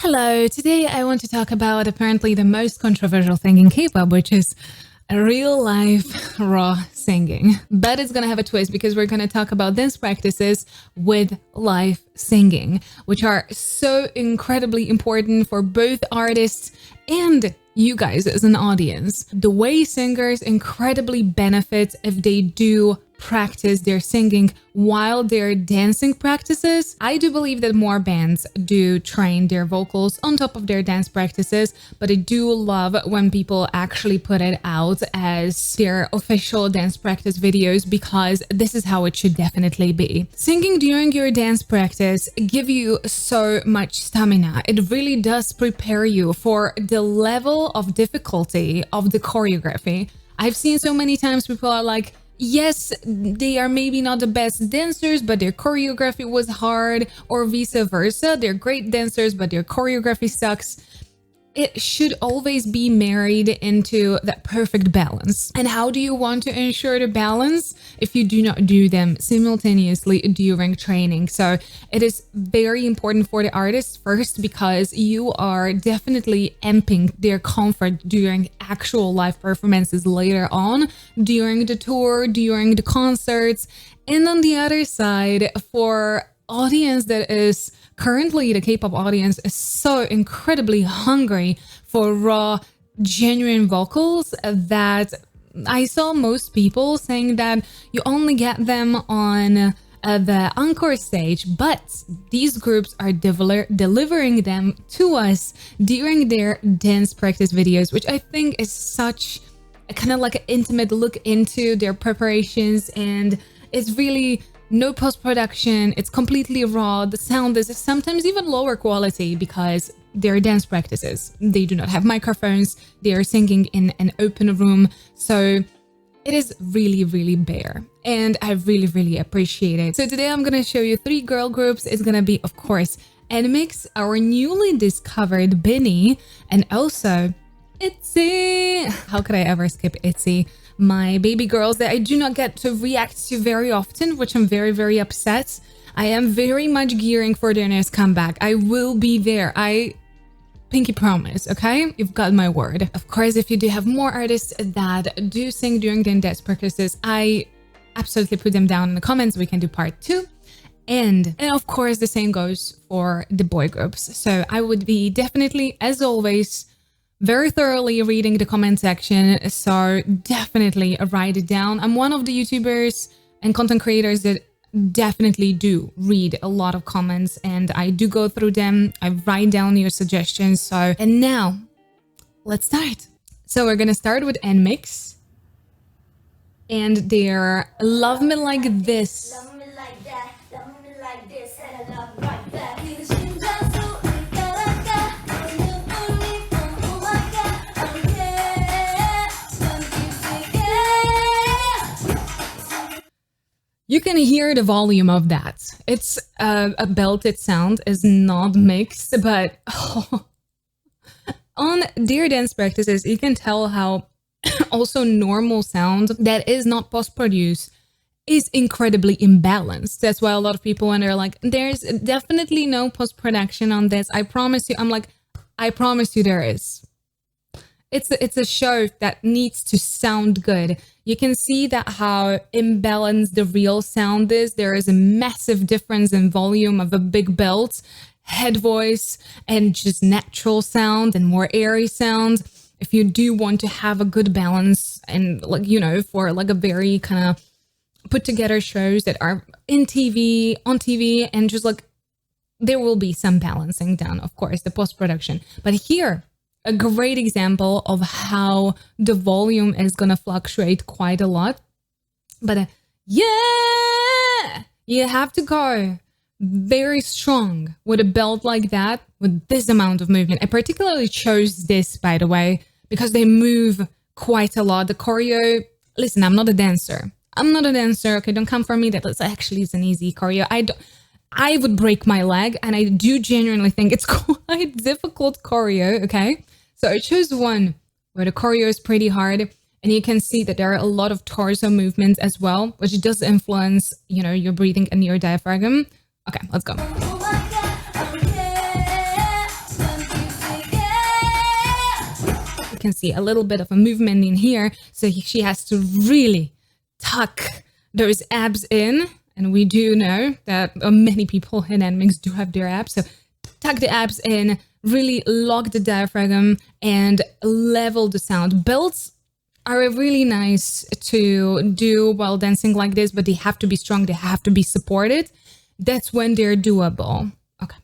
Hello, today I want to talk about apparently the most controversial thing in K-pop, which is real life raw singing. But it's gonna have a twist because we're gonna talk about dance practices with live singing, which are so incredibly important for both artists and you guys as an audience. The way singers incredibly benefit if they do practice their singing while they're dancing practices. I do believe that more bands do train their vocals on top of their dance practices, but I do love when people actually put it out as their official dance practice videos because this is how it should definitely be. Singing during your dance practice give you so much stamina. It really does prepare you for the level of difficulty of the choreography. I've seen so many times people are like, yes, they are maybe not the best dancers, but their choreography was hard, or vice versa. They're great dancers, but their choreography sucks. It should always be married into that perfect balance. And how do you want to ensure the balance if you do not do them simultaneously during training? So it is very important for the artists first because you are definitely amping their comfort during actual live performances later on, during the tour, during the concerts. And on the other side, for audience that is currently the K-pop audience is so incredibly hungry for raw, genuine vocals that I saw most people saying that you only get them on the encore stage, but these groups are delivering them to us during their dance practice videos, which I think is such a kind of like an intimate look into their preparations, and it's really no post-production, it's completely raw. The sound is sometimes even lower quality because they're dance practices. They do not have microphones, they are singing in an open room. So it is really, really bare. And I really, really appreciate it. So today I'm gonna show you 3 girl groups. It's gonna be, of course, NMIXX, our newly discovered BINI, and also ITZY. How could I ever skip ITZY? My baby girls that I do not get to react to very often, which I'm very, very upset. I am very much gearing for their next comeback. I will be there. I pinky promise, okay? You've got my word. Of course, if you do have more artists that do sing during their dance practices, I absolutely put them down in the comments. We can do part 2. And of course, the same goes for the boy groups. So I would be definitely, as always, very thoroughly reading the comment section, so definitely write it down. I'm one of the YouTubers and content creators that definitely do read a lot of comments, and I do go through them. I write down your suggestions. So, and now let's start. So we're gonna start with NMIXX and their Love Me Like This. Love me like that, love me like this, and I love like that. You can hear the volume of that. It's a belted sound, is not mixed, but on their dance practices, you can tell how also normal sound that is not post-produced is incredibly imbalanced. That's why a lot of people wonder, like, there's definitely no post-production on this. I promise you. I'm like, I promise you there is. It's a show that needs to sound good. You can see that how imbalanced the real sound is. There is a massive difference in volume of a big belt, head voice, and just natural sound and more airy sound. If you do want to have a good balance and, like, you know, for like a very kind of put together shows that are on TV, and just like there will be some balancing done, of course, the post-production. But here, a great example of how the volume is gonna fluctuate quite a lot. But yeah, you have to go very strong with a belt like that, with this amount of movement. I particularly chose this, by the way, because they move quite a lot. The choreo, listen, I'm not a dancer. Okay, don't come for me that this actually is an easy choreo. I would break my leg, and I do genuinely think it's quite difficult choreo, okay? So I chose one where the choreo is pretty hard, and you can see that there are a lot of torso movements as well, which does influence, you know, your breathing and your diaphragm. Okay, let's go. can see a little bit of a movement in here. So she has to really tuck those abs in. And we do know that many people in NMIXX do have their abs. So tuck the abs in, really lock the diaphragm and level the sound. Belts are really nice to do while dancing like this, but they have to be strong. They have to be supported. That's when they're doable. Okay.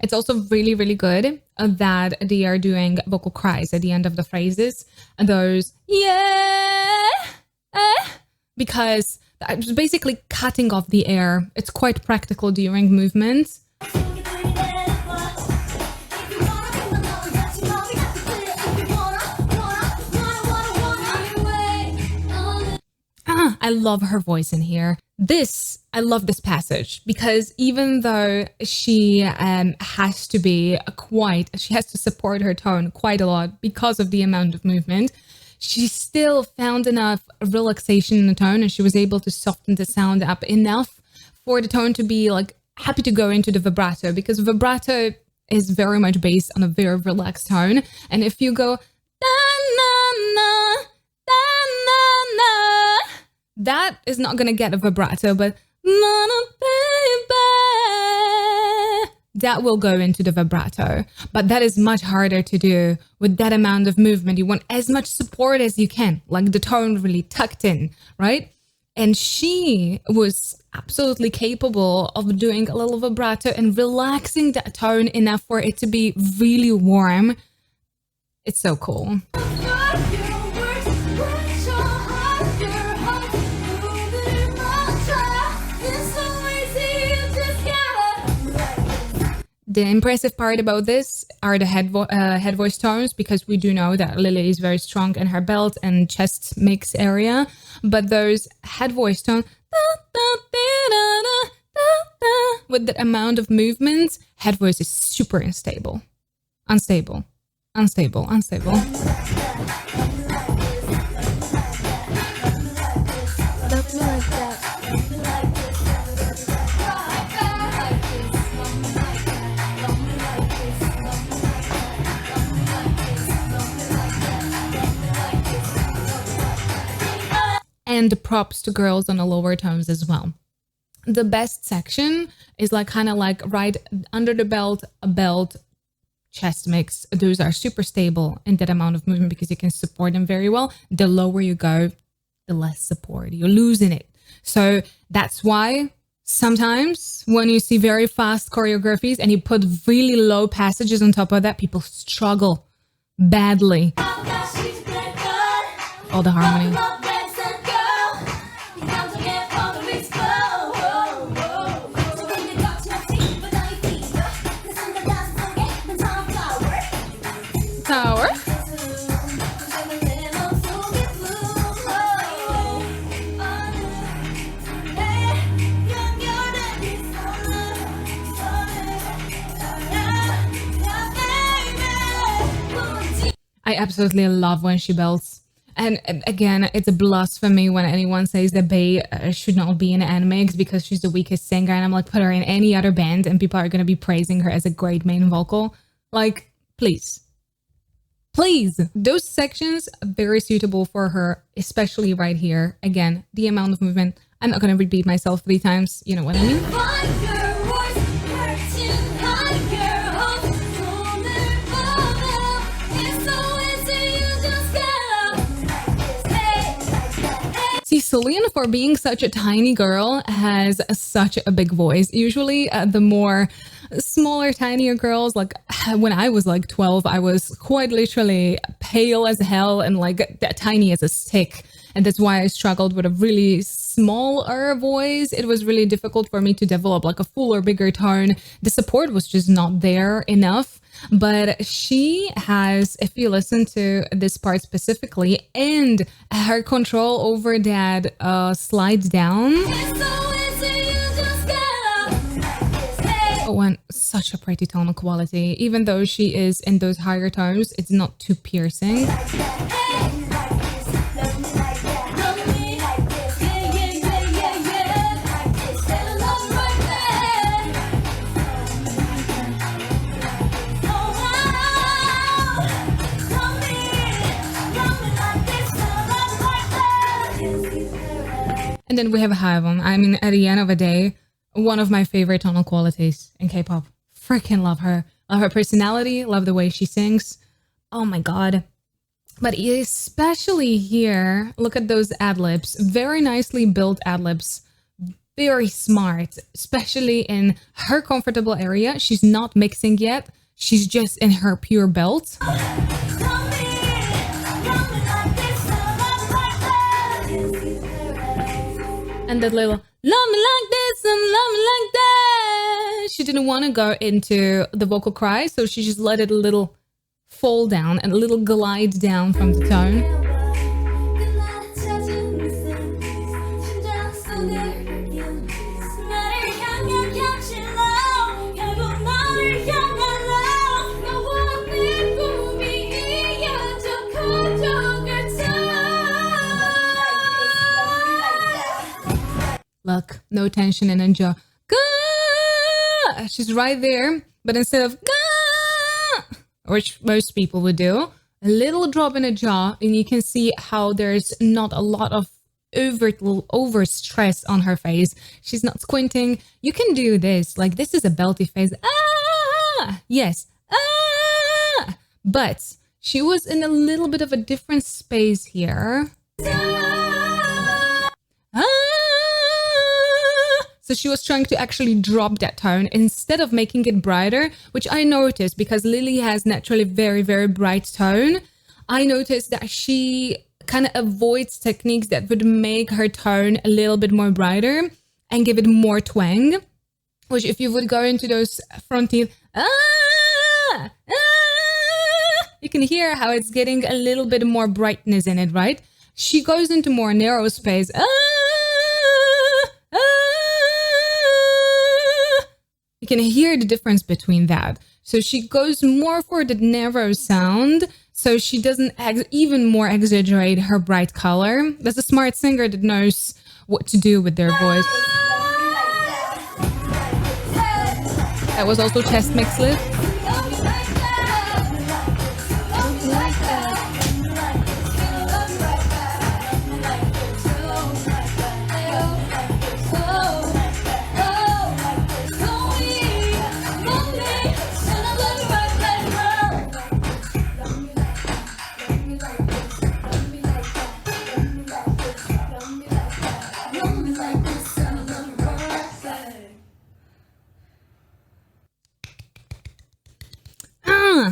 It's also really, really good that they are doing vocal cries at the end of the phrases. Those, yeah, because it's basically cutting off the air. It's quite practical during movements. I love her voice in here. I love this passage because even though she has to support her tone quite a lot because of the amount of movement, she still found enough relaxation in the tone and she was able to soften the sound up enough for the tone to be like happy to go into the vibrato, because vibrato is very much based on a very relaxed tone. And if you go da na na da na na, that is not gonna get a vibrato, but na na baby, that will go into the vibrato. But that is much harder to do with that amount of movement. You want as much support as you can, like the tone really tucked in, right? And she was absolutely capable of doing a little vibrato and relaxing that tone enough for it to be really warm. It's so cool. The impressive part about this are the head voice tones, because we do know that Lily is very strong in her belt and chest mix area. But those head voice tones, with the amount of movements, head voice is super unstable. Unstable. And props to girls on the lower tones as well. The best section is like kind of like right under the belt, a belt, chest mix. Those are super stable in that amount of movement because you can support them very well. The lower you go, the less support. You're losing it. So that's why sometimes when you see very fast choreographies and you put really low passages on top of that, people struggle badly. All the harmony. Tower. I absolutely love when she belts. And again, it's a blasphemy when anyone says that Bae should not be in NMIXX because she's the weakest singer. And I'm like, put her in any other band and people are going to be praising her as a great main vocal. Like, please. Please. Those sections are very suitable for her, especially right here. Again, the amount of movement. I'm not going to repeat myself 3 times. You know what I mean? See, Celine, for being such a tiny girl, has such a big voice. Usually the more smaller, tinier girls, like when I was like 12, I was quite literally pale as hell and like that tiny as a stick. And that's why I struggled with a really smaller voice. It was really difficult for me to develop like a fuller, bigger tone. The support was just not there enough. But she has, if you listen to this part specifically, and her control over that slides down. Oh, and such a pretty tonal quality. Even though she is in those higher tones, it's not too piercing. And then we have Hyven. I mean, at the end of the day, one of my favorite tonal qualities in K-pop. Freaking love her. Love her personality, love the way she sings. Oh my god. But especially here, look at those ad-libs. Very nicely built ad-libs. Very smart, especially in her comfortable area. She's not mixing yet. She's just in her pure belt. And that little, love me like this and love me like that. She didn't want to go into the vocal cry, so she just let it a little fall down and a little glide down from the tone. Look, no tension in her jaw. Gah! She's right there, but instead of gah, which most people would do, a little drop in the jaw, and you can see how there's not a lot of over stress on her face. She's not squinting. You can do this. Like, this is a belty face. Ah! Yes. Ah! But she was in a little bit of a different space here. Ah! So she was trying to actually drop that tone instead of making it brighter, which I noticed because Lily has naturally very, very bright tone. I noticed that she kind of avoids techniques that would make her tone a little bit more brighter and give it more twang. Which if you would go into those front teeth, you can hear how it's getting a little bit more brightness in it, right? She goes into more narrow space. You can hear the difference between that. So she goes more for the narrow sound, so she doesn't even more exaggerate her bright color. That's a smart singer that knows what to do with their voice. That was also chest mix lift.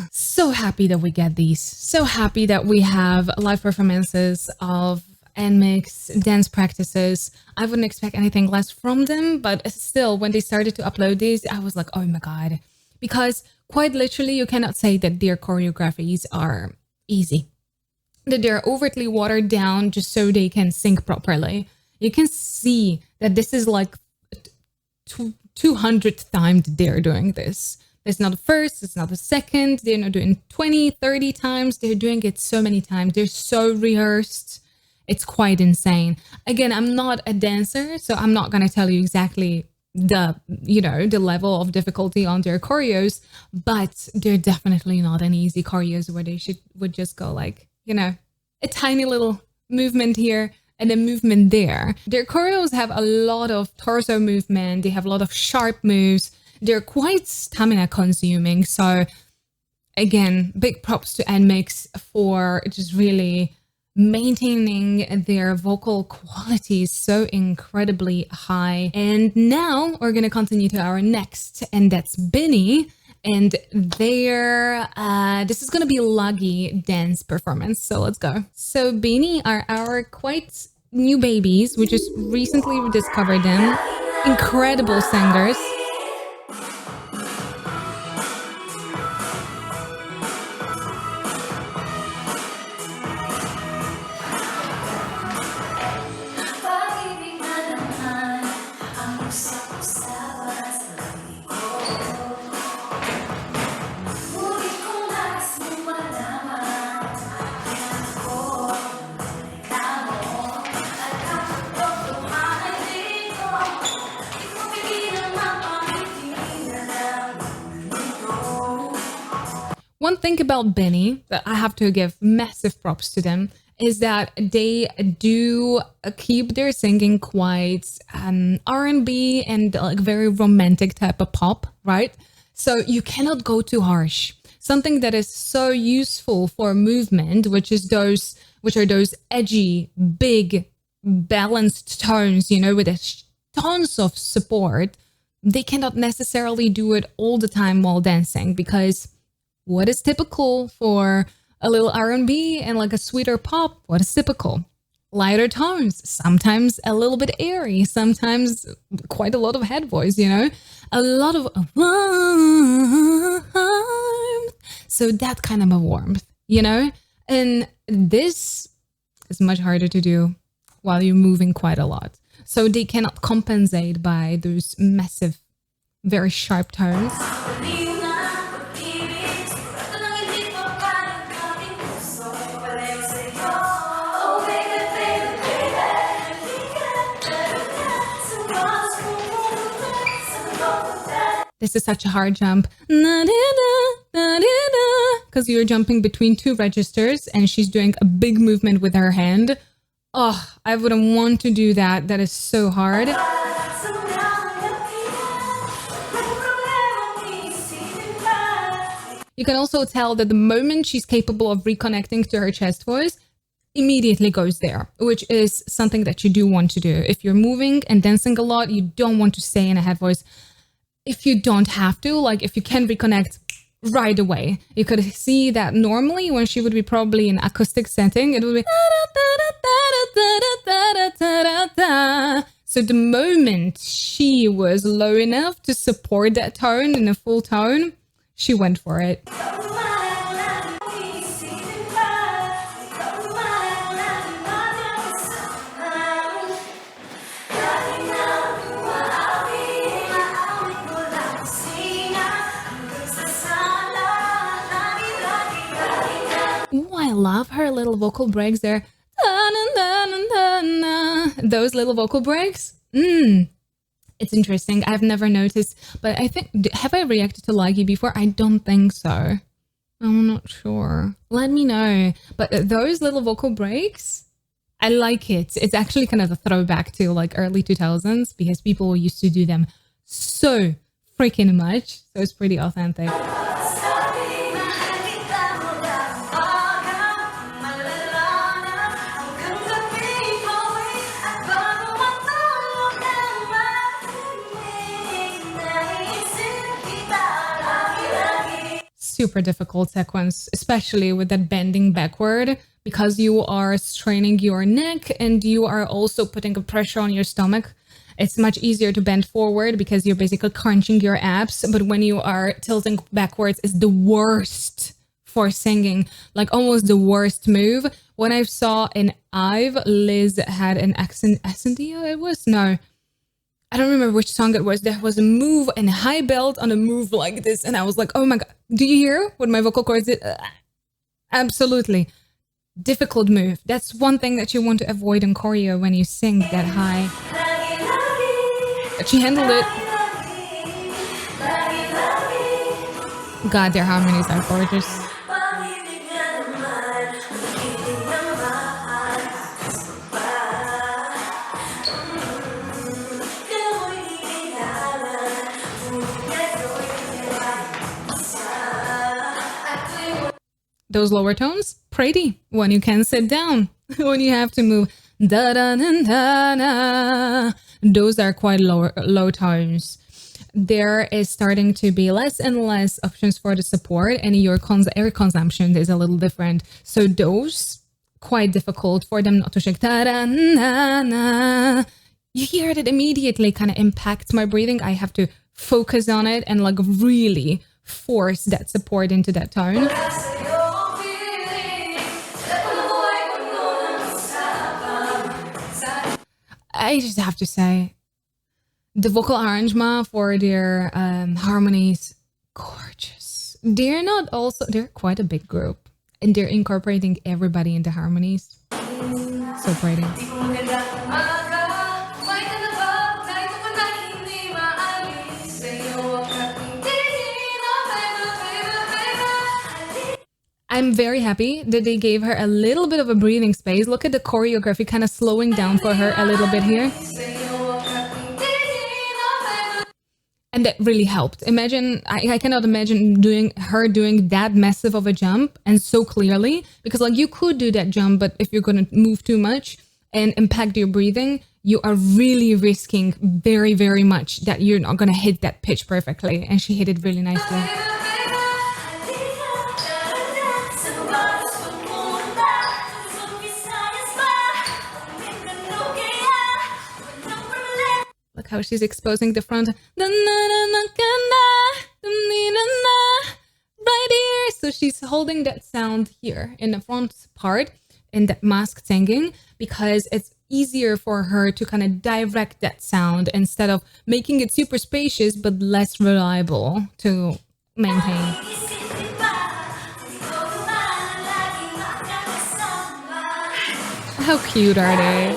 So happy that we get these. So happy that we have live performances of NMIXX dance practices. I wouldn't expect anything less from them, but still, when they started to upload these, I was like, oh my god. Because quite literally, you cannot say that their choreographies are easy. That they're overtly watered down just so they can sync properly. You can see that this is like 200th time that they're doing this. It's not the first, it's not the second. They're not doing 20, 30 times. They're doing it so many times. They're so rehearsed. It's quite insane. Again, I'm not a dancer, so I'm not going to tell you exactly the level of difficulty on their choreos, but they're definitely not an easy choreos where they would just go like, a tiny little movement here and a movement there. Their choreos have a lot of torso movement. They have a lot of sharp moves. They're quite stamina consuming. So again, big props to NMIXX for just really maintaining their vocal quality so incredibly high. And now we're going to continue to our next, and that's BINI. And this is going to be Laggy dance performance. So let's go. So BINI are our quite new babies. We just recently discovered them. Incredible singers. One thing about BINI that I have to give massive props to them is that they do keep their singing quite R&B and like very romantic type of pop, right? So you cannot go too harsh. Something that is so useful for movement, which are those edgy, big, balanced tones, you know, with tons of support. They cannot necessarily do it all the time while dancing, because what is typical for a little R&B and like a sweeter pop? What is typical? Lighter tones, sometimes a little bit airy, sometimes quite a lot of head voice, you know, a lot of warmth. So that kind of a warmth, you know, and this is much harder to do while you're moving quite a lot. So they cannot compensate by those massive, very sharp tones. This is such a hard jump. Because you're jumping between two registers and she's doing a big movement with her hand. Oh, I wouldn't want to do that. That is so hard. You can also tell that the moment she's capable of reconnecting to her chest voice, immediately goes there, which is something that you do want to do. If you're moving and dancing a lot, you don't want to stay in a head voice. If you don't have to, like if you can reconnect right away, you could see that normally when she would be probably in acoustic setting, it would be. So the moment she was low enough to support that tone in a full tone, she went for it. Ooh, I love her little vocal breaks there. Those little vocal breaks. It's interesting. I've never noticed, but I think, have I reacted to Laggy before? I don't think so. I'm not sure. Let me know. But those little vocal breaks, I like it. It's actually kind of a throwback to like early 2000s because people used to do them so freaking much. So it's pretty authentic. Super difficult sequence, especially with that bending backward, because you are straining your neck and you are also putting a pressure on your stomach. It's much easier to bend forward because you're basically crunching your abs, but when you are tilting backwards, it's the worst for singing, like almost the worst move. When I saw in IVE, Liz had an Accendio, it was? No. I don't remember which song it was. There was a move and a high belt on a move like this. And I was like, oh my God, do you hear what my vocal cords did? Absolutely. Difficult move. That's one thing that you want to avoid in choreo when you sing that high. But she handled it. God, their harmonies are gorgeous. Those lower tones, pretty when you can sit down, when you have to move. Da da da da da. Those are quite low tones. There is starting to be less and less options for the support, and your air consumption is a little different. So those quite difficult for them not to shake. Da da na na. You hear it immediately, kind of impacts my breathing. I have to focus on it and like really force that support into that tone. I just have to say, the vocal arrangement for their harmonies, gorgeous. They're quite a big group, and they're incorporating everybody into harmonies. So pretty. I'm very happy that they gave her a little bit of a breathing space. Look at the choreography kind of slowing down for her a little bit here. And that really helped. Imagine, I cannot imagine doing that massive of a jump and so clearly, because like you could do that jump, but if you're going to move too much and impact your breathing, you are really risking very, very much that you're not going to hit that pitch perfectly. And she hit it really nicely. Look how she's exposing the front. Right here. So she's holding that sound here in the front part in that masked singing, because it's easier for her to kind of direct that sound instead of making it super spacious but less reliable to maintain. How cute are they?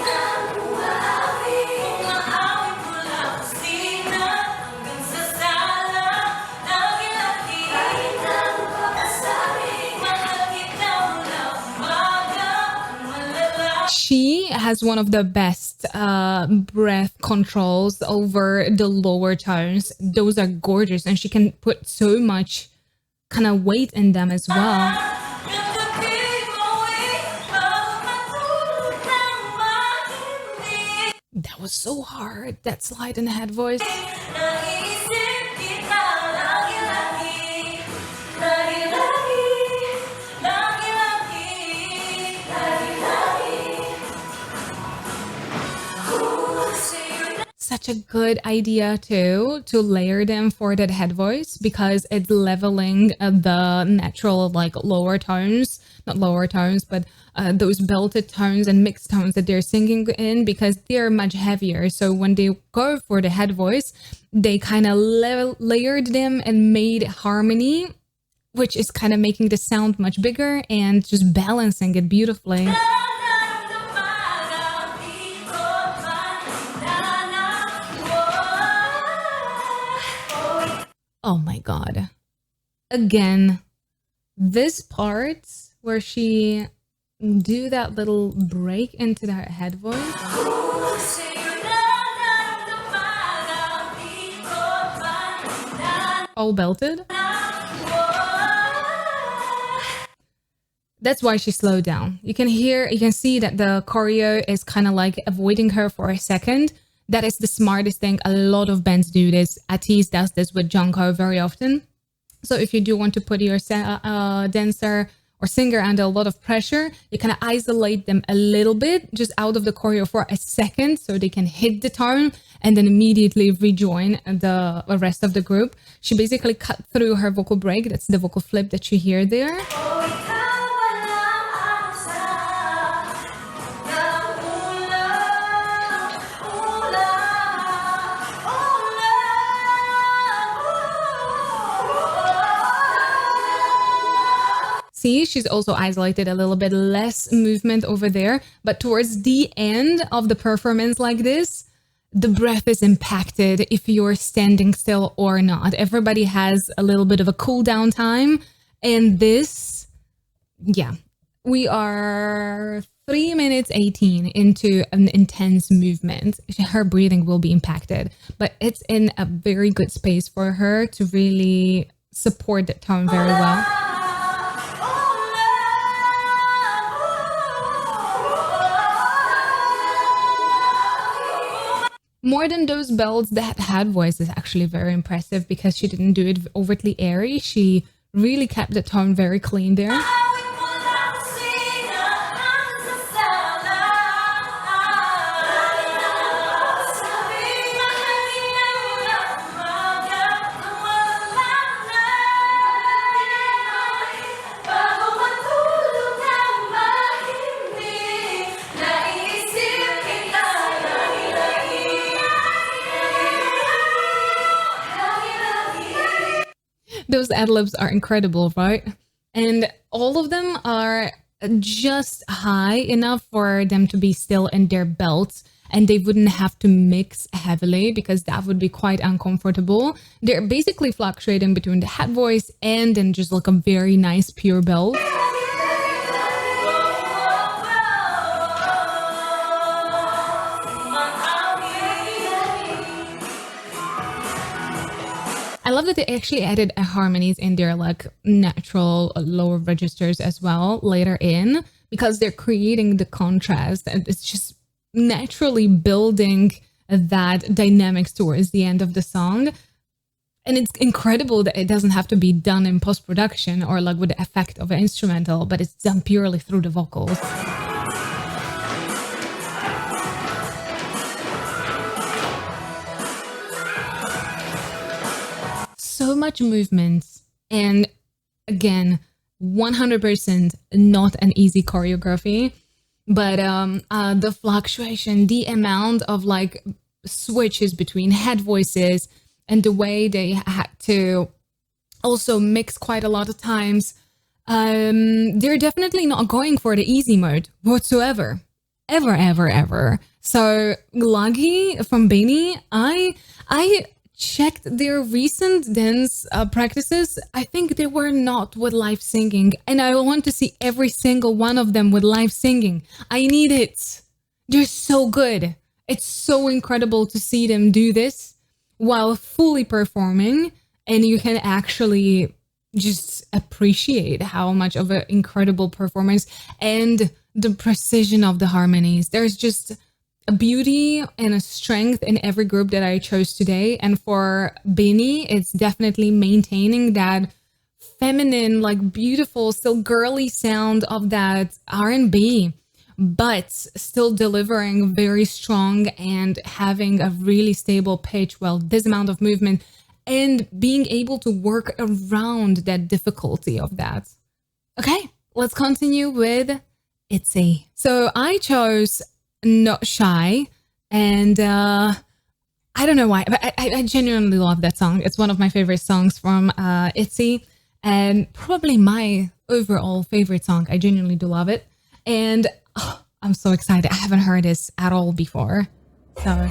She has one of the best breath controls over the lower tones. Those are gorgeous, and she can put so much kind of weight in them as well. That was so hard, that slide in the head voice. Such a good idea too, to layer them for that head voice, because it's leveling the natural like lower tones, not lower tones, but those belted tones and mixed tones that they're singing in, because they're much heavier. So when they go for the head voice, they kind of layered them and made harmony, which is kind of making the sound much bigger and just balancing it beautifully. Oh my God. Again, this part where she do that little break into that head voice. All belted. That's why she slowed down. You can see that the choreo is kind of like avoiding her for a second. That is the smartest thing. A lot of bands do this. ITZY does this with Jungkook very often. So if you do want to put your dancer or singer under a lot of pressure, you kind of isolate them a little bit, just out of the choreo for a second, so they can hit the tone and then immediately rejoin the rest of the group. She basically cut through her vocal break. That's the vocal flip that you hear there. See, she's also isolated a little bit less movement over there, but towards the end of the performance like this, the breath is impacted if you're standing still or not. Everybody has a little bit of a cool down time, and this, yeah, we are 3 minutes 18 into an intense movement. Her breathing will be impacted, but it's in a very good space for her to really support that tone very well. More than those belts, that head voice is actually very impressive, because she didn't do it overtly airy. She really kept the tone very clean there. Those ad-libs are incredible, right? And all of them are just high enough for them to be still in their belts and they wouldn't have to mix heavily because that would be quite uncomfortable. They're basically fluctuating between the head voice and then just like a very nice pure belt. I love that they actually added harmonies in their like natural lower registers as well later in, because they're creating the contrast and it's just naturally building that dynamics towards the end of the song. And it's incredible that it doesn't have to be done in post-production or like with the effect of an instrumental, but it's done purely through the vocals. So much movement, and again, 100% not an easy choreography, but the fluctuation, the amount of like switches between head voices, and the way they had to also mix quite a lot of times, they're definitely not going for the easy mode whatsoever, ever. So Lucky from BINI, I checked their recent dance practices. I think they were not with live singing, and I want to see every single one of them with live singing. I need it. They're so good. It's so incredible to see them do this while fully performing, and you can actually just appreciate how much of an incredible performance and the precision of the harmonies. There's just a beauty and a strength in every group that I chose today. And for BINI, it's definitely maintaining that feminine, like beautiful, still girly sound of that R&B, but still delivering very strong and having a really stable pitch, well, this amount of movement, and being able to work around that difficulty of that. Okay, let's continue with ITZY. So I chose Not Shy, and I don't know why, but I genuinely love that song. It's one of my favorite songs from ITZY, and probably my overall favorite song. I genuinely do love it, and I'm so excited. I haven't heard this at all before, so.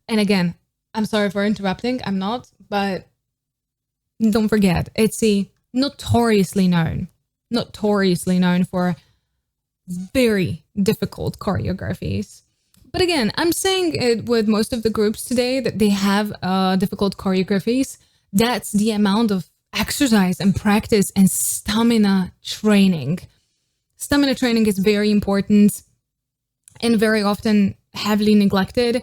And again, I'm sorry for interrupting. I'm not, but don't forget, ITZY notoriously known for very difficult choreographies. But again, I'm saying it with most of the groups today that they have difficult choreographies. That's the amount of exercise and practice and stamina training. Stamina training is very important and very often heavily neglected.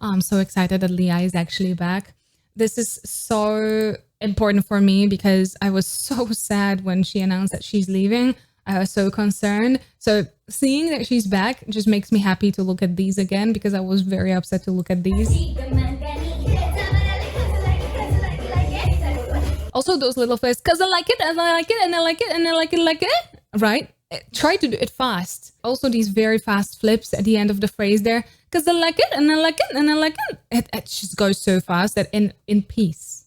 I'm so excited that Leah is actually back. This is so important for me because I was so sad when she announced that she's leaving. I was so concerned. So seeing that she's back just makes me happy to look at these again, because I was very upset to look at these. Also those little flips, because I like it, and I like it, and I like it, and I like it, like it, right? Try to do it fast. Also these very fast flips at the end of the phrase there, because I like it, and I like it, and I like it. It just goes so fast that in peace.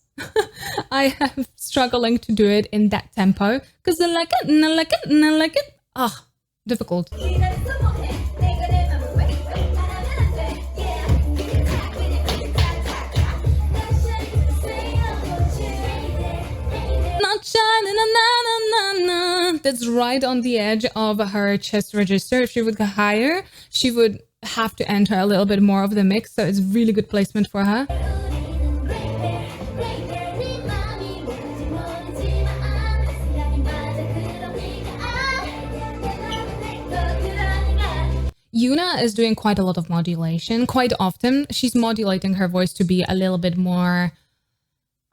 I am struggling to do it in that tempo, because I like it, and I like it, and I like it. Ah, difficult. That's right on the edge of her chest register. If she would go higher, she would have to enter a little bit more of the mix. So it's really good placement for her. Yuna is doing quite a lot of modulation. Quite often, she's modulating her voice to be a little bit more,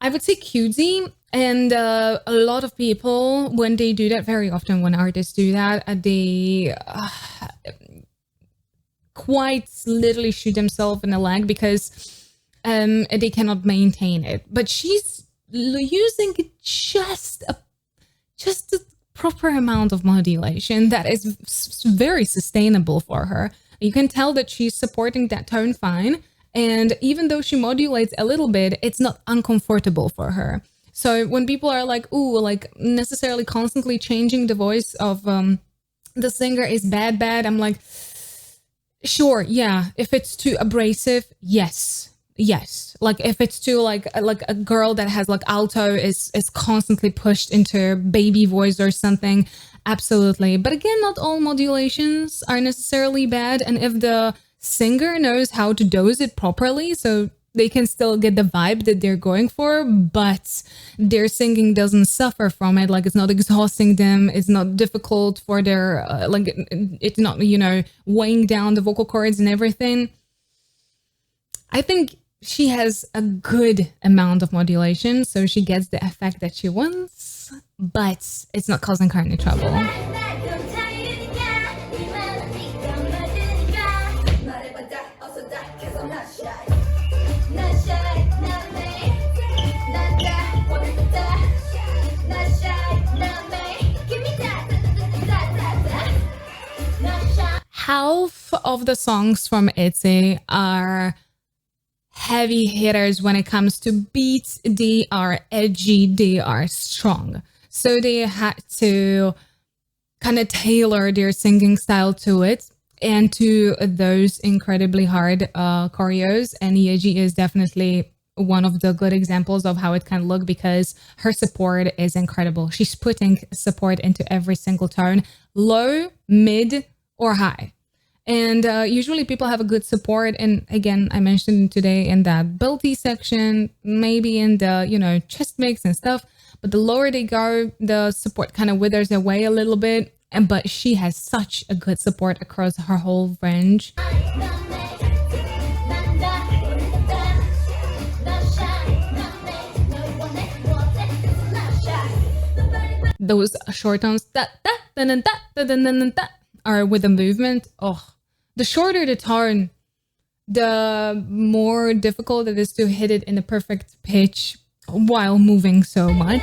I would say, cutesy. And a lot of people, when they do that, very often when artists do that, they quite literally shoot themselves in the leg because they cannot maintain it. But she's using just just the proper amount of modulation that is very sustainable for her. You can tell that she's supporting that tone fine. And even though she modulates a little bit, it's not uncomfortable for her. So when people are like, ooh, like necessarily constantly changing the voice of the singer is bad, I'm like, sure, yeah. If it's too abrasive, yes. Like if it's too like a girl that has like alto is constantly pushed into baby voice or something, absolutely. But again, not all modulations are necessarily bad. And if the singer knows how to dose it properly, so they can still get the vibe that they're going for, but their singing doesn't suffer from it. Like it's not exhausting them. It's not difficult for their, it's not, weighing down the vocal cords and everything. I think she has a good amount of modulation, so she gets the effect that she wants, but it's not causing her any trouble. Half of the songs from ITZY are heavy hitters when it comes to beats. They are edgy, they are strong. So they had to kind of tailor their singing style to it and to those incredibly hard choreos. And Yeji is definitely one of the good examples of how it can look because her support is incredible. She's putting support into every single tone, low, mid, or high. And usually people have a good support. And again, I mentioned today in that belty section, maybe in the, chest mix and stuff. But the lower they go, the support kind of withers away a little bit. But she has such a good support across her whole range. Those short tones are with the movement. Oh, the shorter the tone, the more difficult it is to hit it in the perfect pitch while moving so much.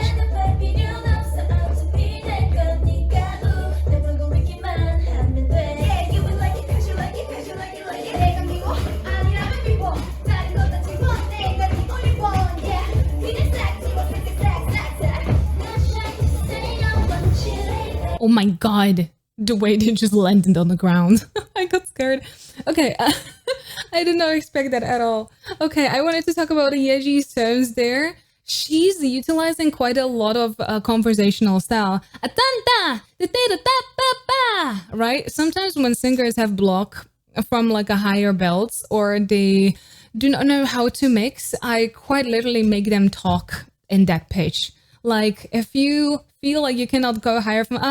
Oh my God, the way they just landed on the ground. I got scared. Okay, I did not expect that at all. Okay, I wanted to talk about Yeji's tones there. She's utilizing quite a lot of conversational style. Right? Sometimes when singers have block from like a higher belts or they do not know how to mix, I quite literally make them talk in that pitch. Like if you feel like you cannot go higher from like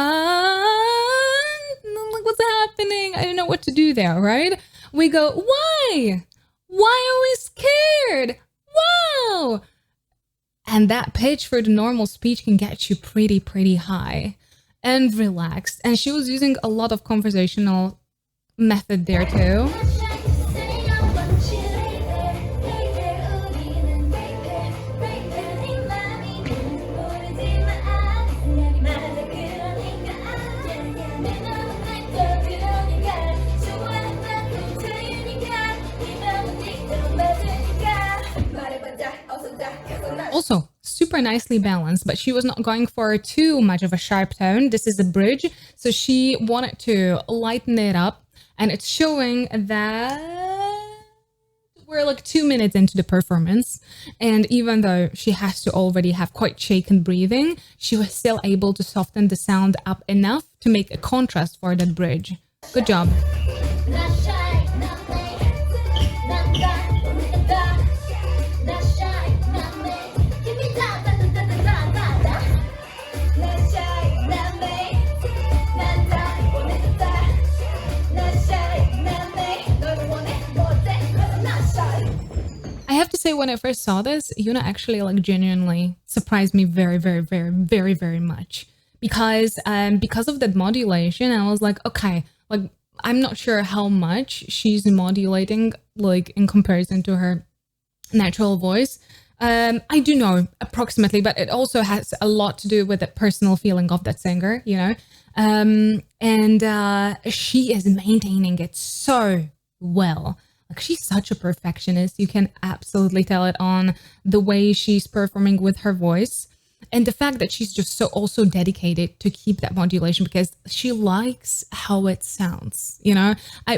what's happening? I don't know what to do there, right? We go, why? Why are we scared? Wow! And that pitch for the normal speech can get you pretty high and relaxed. And she was using a lot of conversational method there too. Also, super nicely balanced, but she was not going for too much of a sharp tone. This is a bridge, so she wanted to lighten it up, and it's showing that we're like 2 minutes into the performance, and even though she has to already have quite shaken breathing, she was still able to soften the sound up enough to make a contrast for that bridge. Good job. I have to say, when I first saw this, Yuna actually like genuinely surprised me very much because of that modulation. I was like, okay, like I'm not sure how much she's modulating like in comparison to her natural voice, I do know approximately, but it also has a lot to do with the personal feeling of that singer, you know. And she is maintaining it so well. Like, she's such a perfectionist. You can absolutely tell it on the way she's performing with her voice. And the fact that she's just so also dedicated to keep that modulation because she likes how it sounds, you know.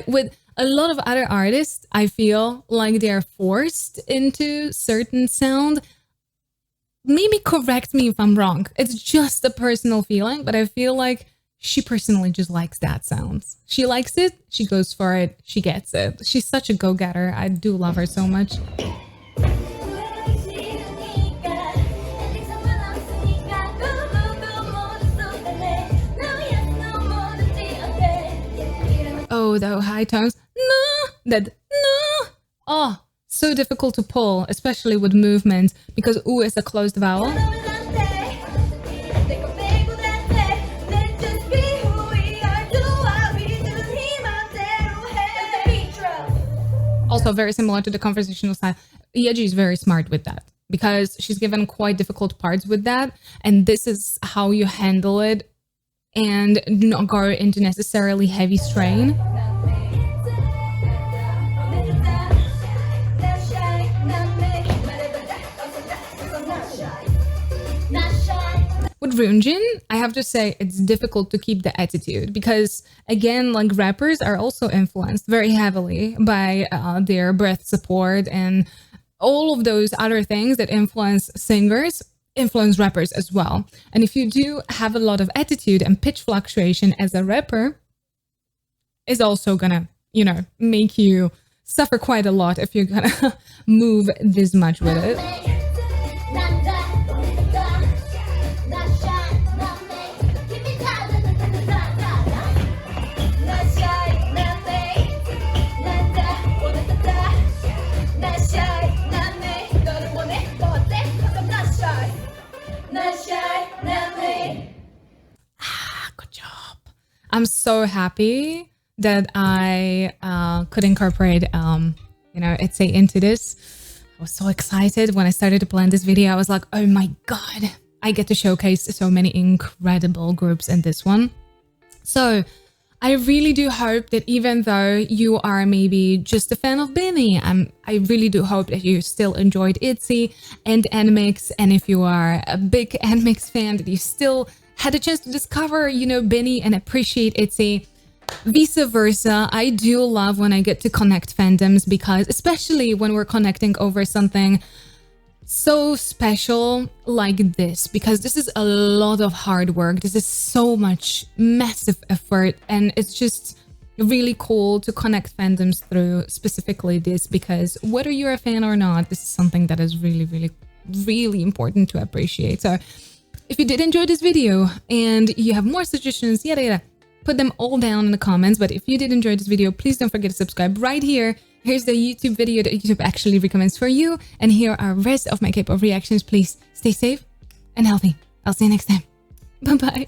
With a lot of other artists, I feel like they're forced into certain sound. Maybe correct me if I'm wrong. It's just a personal feeling, but I feel like she personally just likes that sound. She likes it, she goes for it, she gets it. She's such a go-getter. I do love her so much. Oh, the high tones. No, no. Oh, so difficult to pull, especially with movement, because U is a closed vowel. Also very similar to the conversational style. Yeji is very smart with that because she's given quite difficult parts with that. And this is how you handle it and do not go into necessarily heavy strain. With Runjin, I have to say it's difficult to keep the attitude because, again, like rappers are also influenced very heavily by their breath support and all of those other things that influence singers, influence rappers as well. And if you do have a lot of attitude and pitch fluctuation as a rapper, is also gonna, you know, make you suffer quite a lot if you're gonna move this much with it. Good job. I'm so happy that I could incorporate, you know, ITZY into this. I was so excited when I started to plan this video. I was like, oh my God, I get to showcase so many incredible groups in this one. So I really do hope that even though you are maybe just a fan of BINI, I really do hope that you still enjoyed ITZY and NMIXX. And if you are a big NMIXX fan, that you still had a chance to discover, you know, BINI and appreciate ITZY. Vice versa, I do love when I get to connect fandoms because, especially when we're connecting over something so special like this, because this is a lot of hard work. This is so much massive effort, and it's just really cool to connect fandoms through specifically this, because whether you're a fan or not, this is something that is really, really, really important to appreciate. So if you did enjoy this video and you have more suggestions, yada yada, put them all down in the comments. But if you did enjoy this video, please don't forget to subscribe right here. Here's the YouTube video that YouTube actually recommends for you. And here are the rest of my K-pop reactions. Please stay safe and healthy. I'll see you next time. Bye-bye.